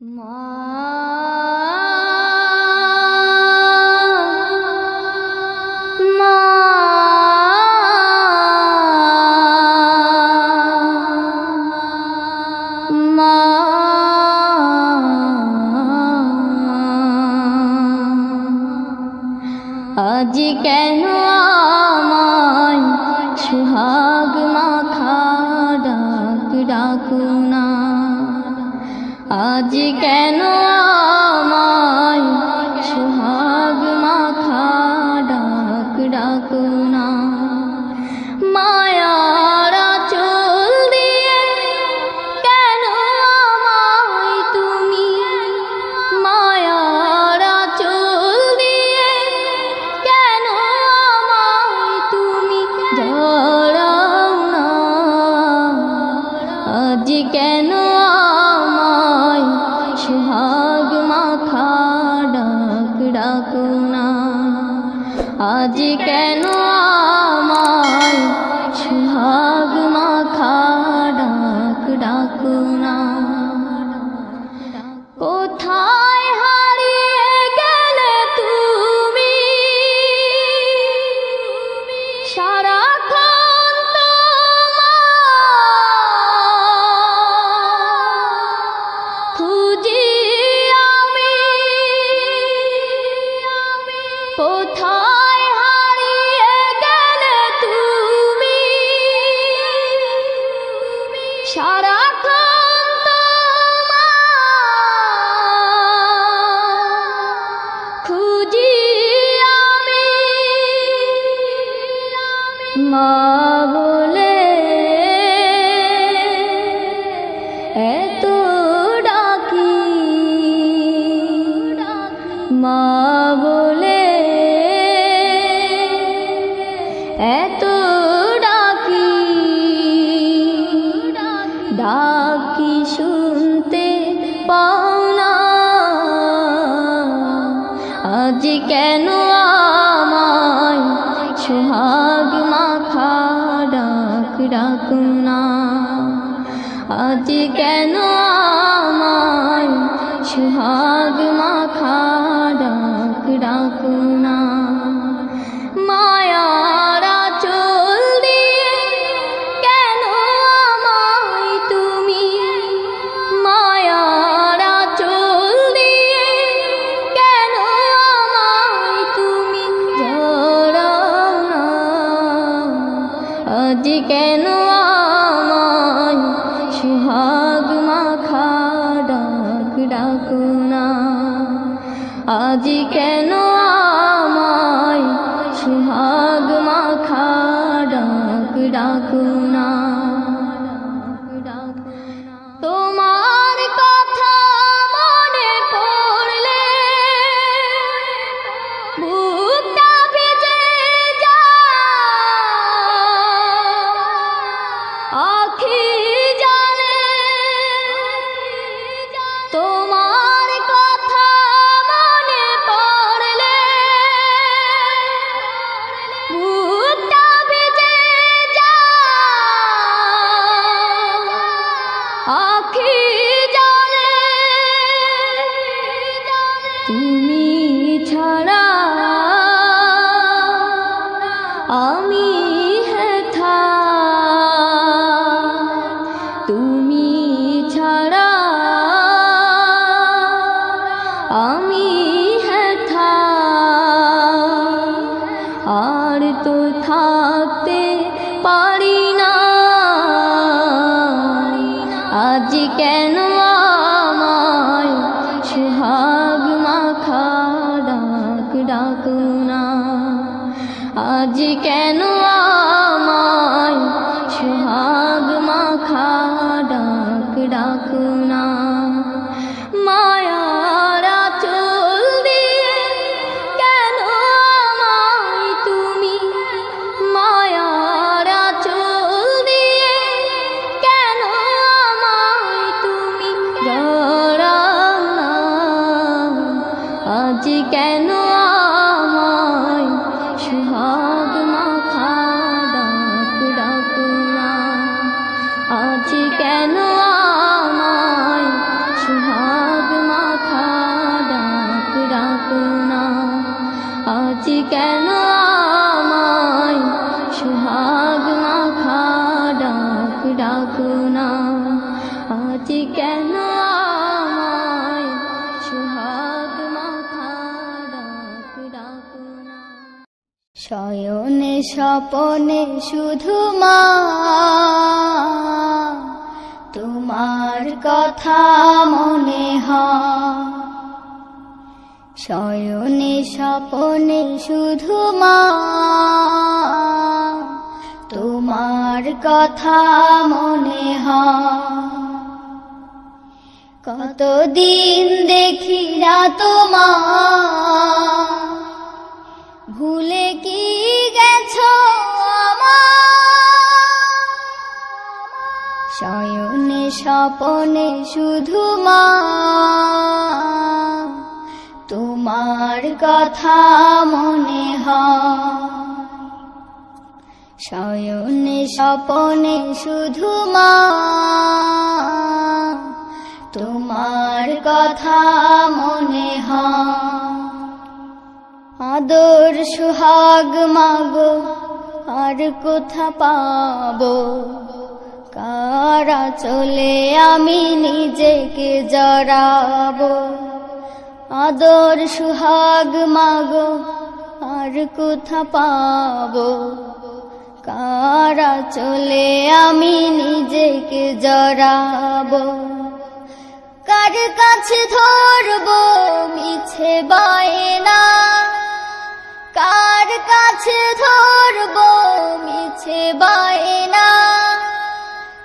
মা মা মা আজ কেন আমায় সুহাগ মাখা ডাক ডাকো না। আজ কেন আমায় সুহাগ মাখা ডাক ডাকো না। মায়ার আঁচল দিয়ে কেন আমায় তুমি, মায়ার আঁচল দিয়ে কেন আমায় তুমি জড়াও না। আজ কেন আমায় সুহাগ মাখা ডাক ডাকো না। আজ কেন আমায় সুহাগ মাখা ডাক ডাকো না। কোথায় হারিয়ে গেলে তুমি, সারাক্ষণ তোমায় খুঁজি আমি। কোথায় হারিয়ে গেলে তুমি, সারাক্ষণ তোমায় খুঁজি আমি। মা বলে এত ডাকি, মা বলে এত ডাকি, ডাকি শুনতে পাও না। আজ কেন আমায় সুহাগ মাখা ডাক ডাকো না। আজ কেন আমায় সুহাগ মাখা ডাক ডাকো না। মায়ার আঁচল দিয়ে কেন আমায় তুমি, মায়ার আঁচল দিয়ে কেন আমায় তুমি জড়াও না। আজ কেন আমায় সুহাগ মাখা ডাক ডাকো না। আজ কেন আমায় সুহাগ মাখা ডাক ডাকো না। তোমার কথা মনে পড়লে বুকটা ভিজে যায়, আখি জলে। তোমার কথা মনে পড়লে বুকটা ভিজে যায়, আখি জলে। তুমি ছাড়া আমি হেথা, তুমি ছাড়া আমি হেথা, আর তো থাকতে পারি না। আজ কেন আমায় সুহাগ মাখা ডাক ডাকো না। আজ কেন আমায় সুহাগ মাখা ডাক ডাকো না। মায়ার আঁচল দিয়ে কেন আমায় তুমি, মায়ার আঁচল দিয়ে কেন আমায় তুমি জড়াও না। আজ কেন আমায় সুহাগ মাখা ডাক ডাকো না। আজ কেন আমায় সুহাগ ডাকো না, আজ কেন আমায় সোহাগ মাখা ডাক ডাকো না, আজ কেন আমায় সোহাগ মাখা ডাক ডাকো না। শয়নে স্বপনে শুধু মা তোমার কথা মনে হয়, শয়নে স্বপনে শুধু মা তোমার কথা মনে হয়। কতদিন দেখি না তোমার, ভুলে কি গেছো আমার, শয়নে স্বপনে শুধু মা তোমার কথা মনে হয়, শয়নে স্বপনে শুধু মা তোমার কথা মনে হয়। আদর সোহাগ মাগো আর কোথা পাবো, কারা চলে আমি নিজেকে জড়াবো। আদর সোহাগ মাগো আর কোথা পাবো, কারা চলে আমি নিজেকে জড়াবো। কার কাছে ধরবো মিছে বায়না, কার কাছে ধরবো মিছে বায়না,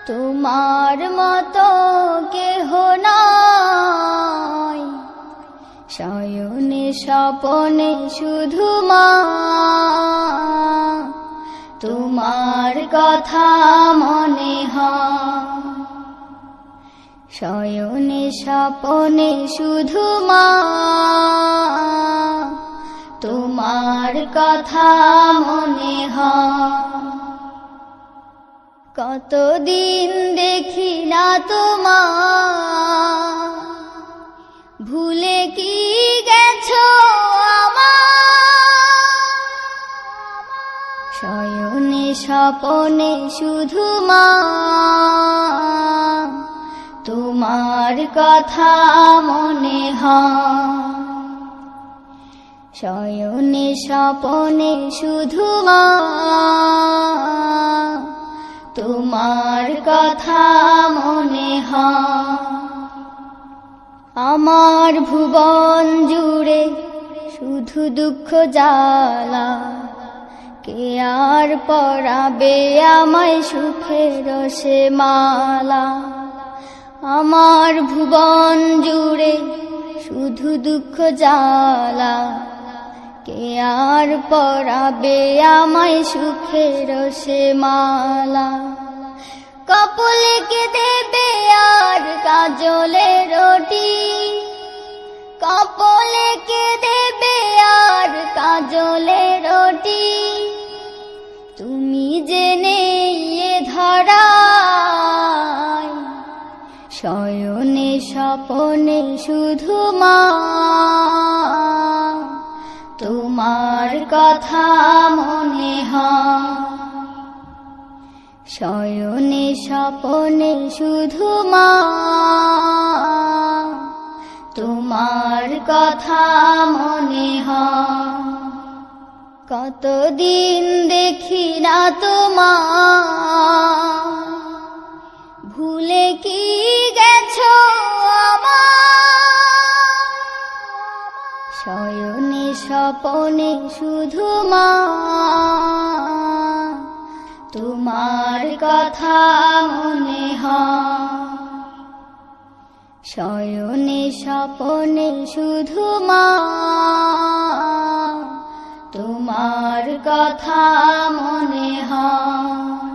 তোমার মতো কেহ নাই, শয়নে স্বপনে শুধু মা তোমার কথা মনে হয়, শয়নে স্বপনে শুধু মা তোমার কথা মনে হয়। কতদিন দেখি না তোমার, ভুলে কি গেছো আমার, শয়নে স্বপনে শুধু মা তোমার কথা মনে হয়, শয়নে স্বপনে শুধু মা তোমার কথা মনে হয়। আমার ভুবন জুড়ে শুধু দুঃখ জ্বালা, কে আর পরাবে আমায় সুখের সে মালা। আমার ভুবন জুড়ে শুধু দুঃখ জ্বালা, কে আর পরাবে আমায় সুখের সে মালা। কপালে কে দেবে আর কাজলে রুটি, কপালে কে দেবে আর কাজলে রুটি, তুমি জেনে এ ধরায়, শয়নে স্বপনে শুধু মা তোমার কথা মনে হয়, শয়নে স্বপনে শুধু মা তোমার কথা মনে হয়। কতদিন দেখি না তোমার, ভুলে কি গেছো আমার, শয়নে স্বপনে শুধু মা তোমার কথা মনে হয়, শয়নে স্বপনে শুধু মা তোমার কথা মনে হয়,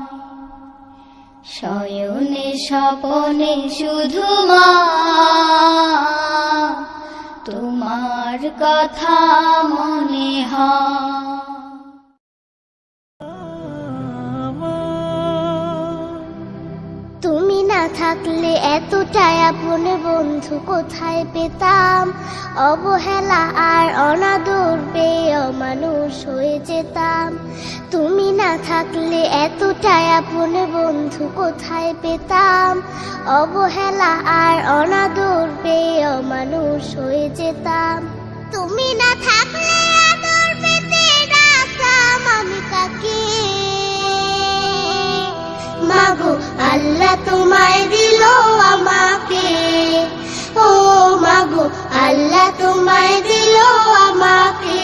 শয়নে স্বপনে শুধু মা তোমার কথা মনে হয়। তুমি না থাকলে এতটাই আপন বন্ধু কোথায় পেতাম, অবহেলা আর অনাদর পেয়ে অমানুষ হয়ে যেতাম। তুমি না থাকলে এতটাই আপন বন্ধু কোথায় পেতাম, অবহেলা আর অনাদর পেয়ে অমানুষ হয়ে যেতাম। তুমি না থাকলে আদর পেতে ডাকতাম আমি কাকে, মাগো আল্লাহ তোমায় দিল আমাকে, ও মাগো আল্লাহ তোমায় দিল আমাকে।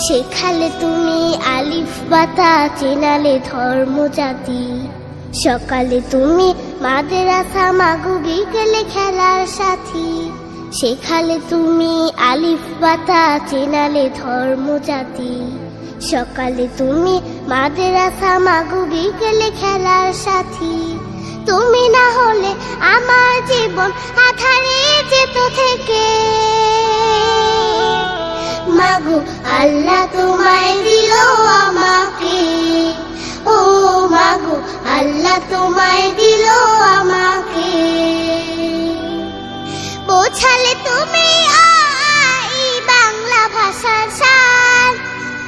শেখালে তুমি আলিফ বাতা, চেনালে ধর্ম জাতি, সকালে তুমি মাদ্রাসা মাগো, বিকেলে খেলার সাথী। শেখালে তুমি আলিফ বাতা, চেনালে ধর্ম জাতি, সকালে তুমি মাদ্রাসা মাগো, বিকেলে খেলার সাথী। তুমি না হলে আমার জীবন আধারে যেত থেকে, মাগো আল্লাহ তোমায় দিল আমাকে, ও মাগো আল্লাহ তোমায় দিল আমাকে। বোঝালে তুমি বাংলা ভাষার সার,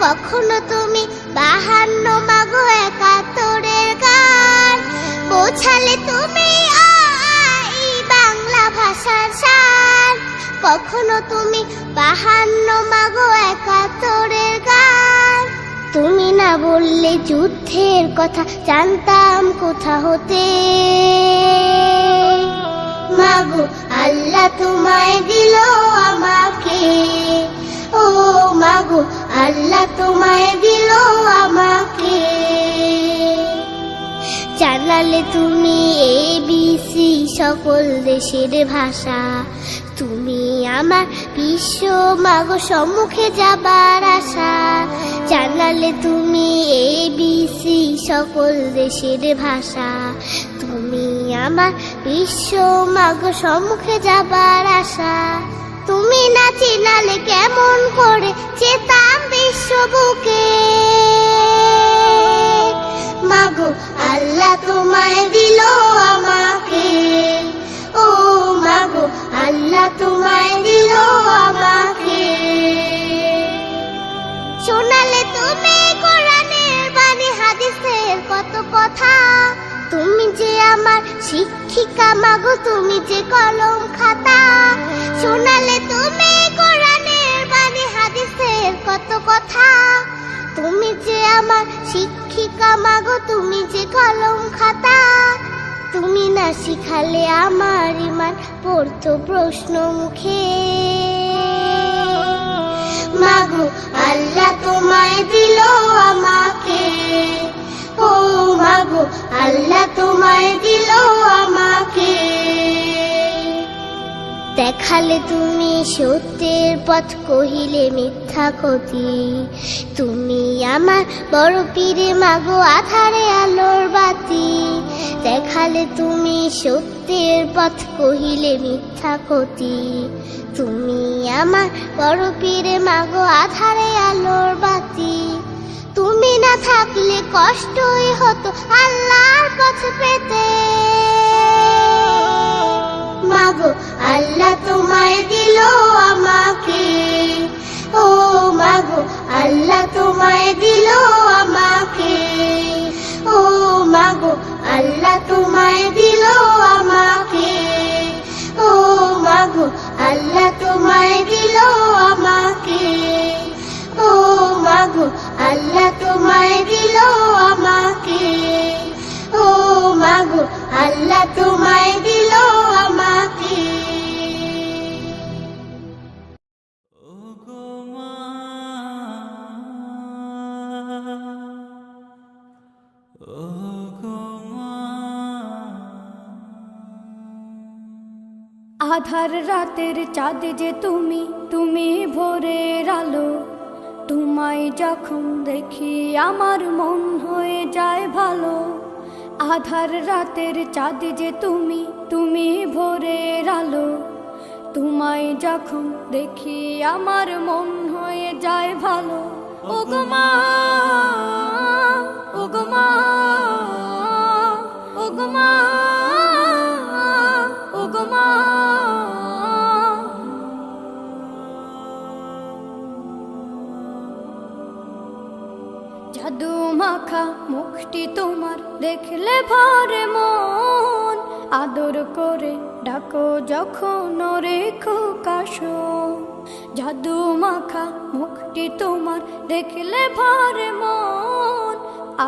কখনো তুমি 52 মাগো 71-এর গান। বোঝালে তুমি বাংলা ভাষার সার, কখনো তুমি 52 মাগো 71-এর গান। তুমি না বললে যুদ্ধের কথা জানতাম কোথা হতে, মাগো আল্লাহ তোমায় দিল আমাকে, ও মাগো আল্লাহ তোমায় দিল আমাকে। জানালে তুমি ABC সকল দেশের ভাষা, তুমি আমার বিশ্ব মাগো সম্মুখে যাবার আশা। জানালে তুমি ABC সকল দেশের ভাষা, তুমি আমার বিশ্ব মাগো সম্মুখে যাবার আশা। তুমি না চিনালে কেমন করে যেতাম বিশ্ব বুকে, মাগো আল্লাহ তোমায় দিল আমাকে, ও মাগো আল্লাহ তোমায় দিল আমাকে। শোনালে তুমি কোরআনের বাণী হাদিসের কত কথা, তুমি যে আমার শিক্ষিকা মাগো, তুমি যে কলম খাতা। শোনালে তুমি কোরআনের বাণী হাদিসের কত কথা, তুমি যে আমার শিক্ষিকা মাগো, তুমি যে কলম খাতা। তুমি না শিখালে আমার ইমান পড়তো প্রশ্ন মুখে, মাগো আল্লাহ তোমায় দিল আমাকে, ও মাগো আল্লাহ তোমায় দিল আমাকে। দেখালে তুমি সত্যের পথ, কহিলে মিথ্যা ক্ষতি, তুমি আমার বড় পীরে মাগো আধারে আলোর বাতি। দেখালে তুমি সত্যের পথ, কহিলে মিথ্যা ক্ষতি, তুমি আমার বড় পীরে মাগো আধারে আলোর বাতি। তুমি না থাকলে কষ্টই হতো আল্লাহর পথ পেতে, মাগো আল্লাহ তোমায় দিল আমাকে, ও মাগো আল্লাহ তোমায় দিল আমাকে, ও মাগো আল্লাহ তোমায় দিল আমাকে, ও মাগো আল্লাহ তোমায় দিল আমাকে, ও মাগো আল্লাহ তোমায় দিল আমাকে, ও মাগো আল্লাহ তোমায় দিল আমাকে। আধার রাতের চাঁদ যে তুমি, তুমি ভোরের আলো। তোমায় যখন দেখি আমার মন হয়ে যায় ভালো। আধার রাতের চাঁদ যে তুমি, তুমি ভোরের আলো। তোমায় যখন দেখি আমার মন হয়ে যায় ভালো। ওগো মা, ওগো মা, ওগো মা, ওগো মা। জাদু মাখা মুখটি তোমার দেখলে ভরে মন, আদর করে ডাকো যখন রেখো কাশো। জাদু মাখা মুখটি তোমার দেখলে ভরে মন,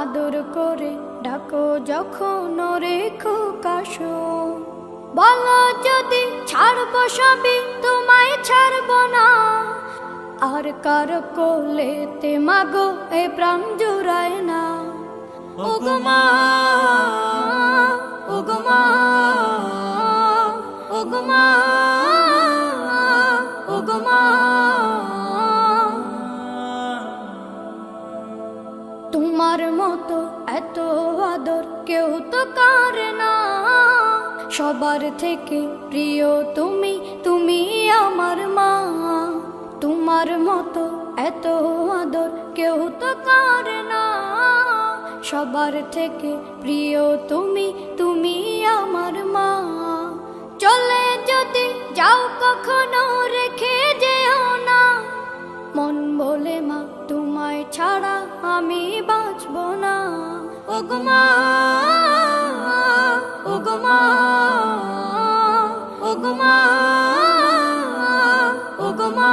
আদর করে ডাকো যখন রেখো কাশো। বলো যদি ছাড়বো সবই তোমায় ছাড়বো না, আর কার কোলেতে মাগো এ প্রাণ জুড়ায় না। ওগো মা, ওগো মা, ওগো মা, ওগো মা। তোমার মতো এত আদর কেউ তো করে না, সবার থেকে প্রিয় তুমি, তুমি আমার মা। তোমার মতো এত আদর কেউ তো করে না, সবার থেকে প্রিয় তুমি, তুমি আমার মা। চলে যদি যাও কখনো রেখে যেও না, মন বলে মা তোমায় ছাড়া আমি বাঁচব না। ওগো মা, ওগো মা, ওগো মা, ওগো মা।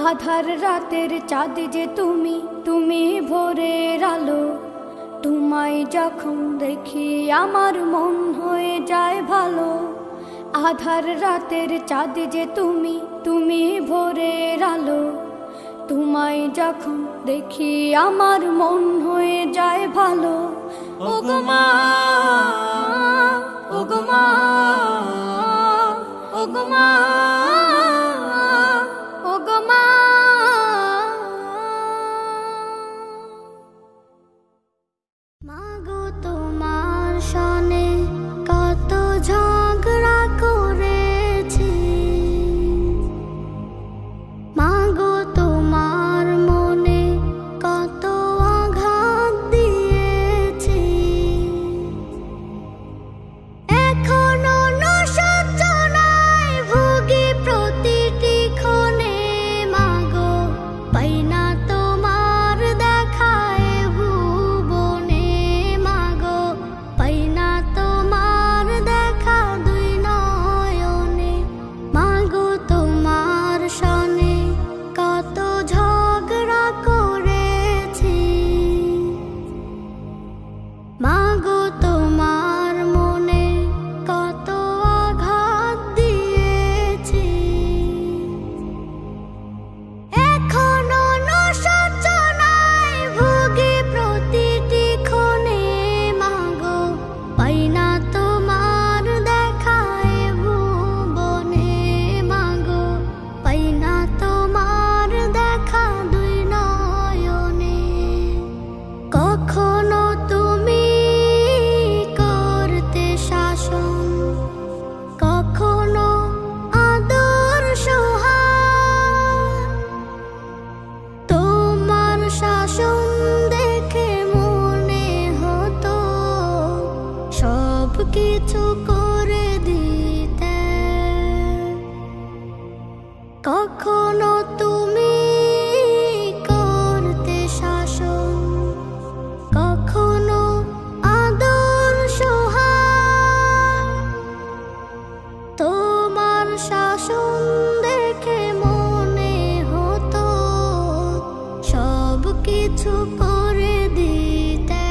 আধার রাতের চাঁদ যে তুমি, তুমি ভোরের আলো। তোমায় যখন দেখি আমার মন হয়ে যায় ভালো। আধার রাতের চাঁদ যে তুমি, তুমি ভোরের আলো। তোমায় যখন দেখি আমার মন হয়ে যায় ভালো। ওগো মা, ওগো মা, ওগো মা, ওগো মা। মাগো তোমার সনে কত ঝগড়া করেছি, মাগো তোমার মনে কত আঘাত দিয়েছি। এখনো নশয্যনায় ভুগি প্রতিটি ক্ষণে, মাগো পাই না তোমার দেখায় ভুবনে। মাগো পাই না তোমার দেখা দুই নয়নে। মাগো তোমার সনে কত ঝগড়া করেছি, মাগো তোমার মনে কত আঘাত দিয়েছি। এখনো নশয্যনায় ভুগি প্রতিটি ক্ষণে, মাগো পাই না তোমার দেখায় ভুবনে। মাগো পাই না তোমার দেখা দুই নয়নে। কখনো তুমি করতে শাসন, কখনো আদর সোহাগ। তোমার শাসন দেখে মনে হতো সব কিছু করে দিতে। কখনো তুমি করতে শাসন, কখনো আদর সোহাগ। তোমার শাসন দেখে মনে হতো সব কিছু করে দিতে।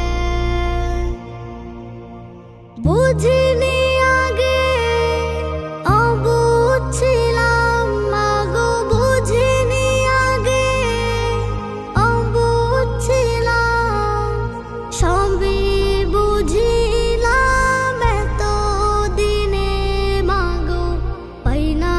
বুঝিনি আগে, অবুঝ ছিলাম, মাগো বুঝিনি আগে, অবুঝ ছিলাম। সবই বুঝিলাম এত দিনে, মাগো পাই না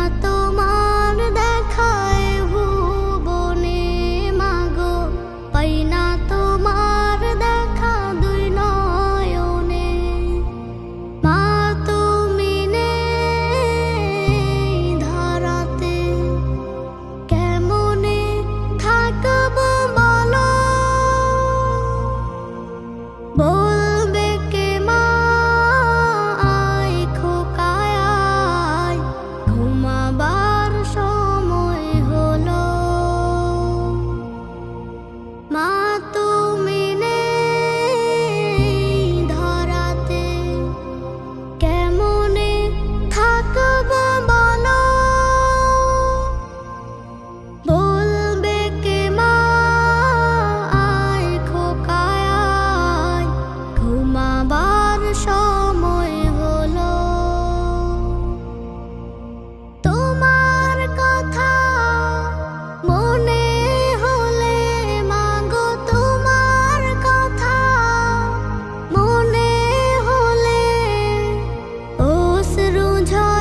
ঝড়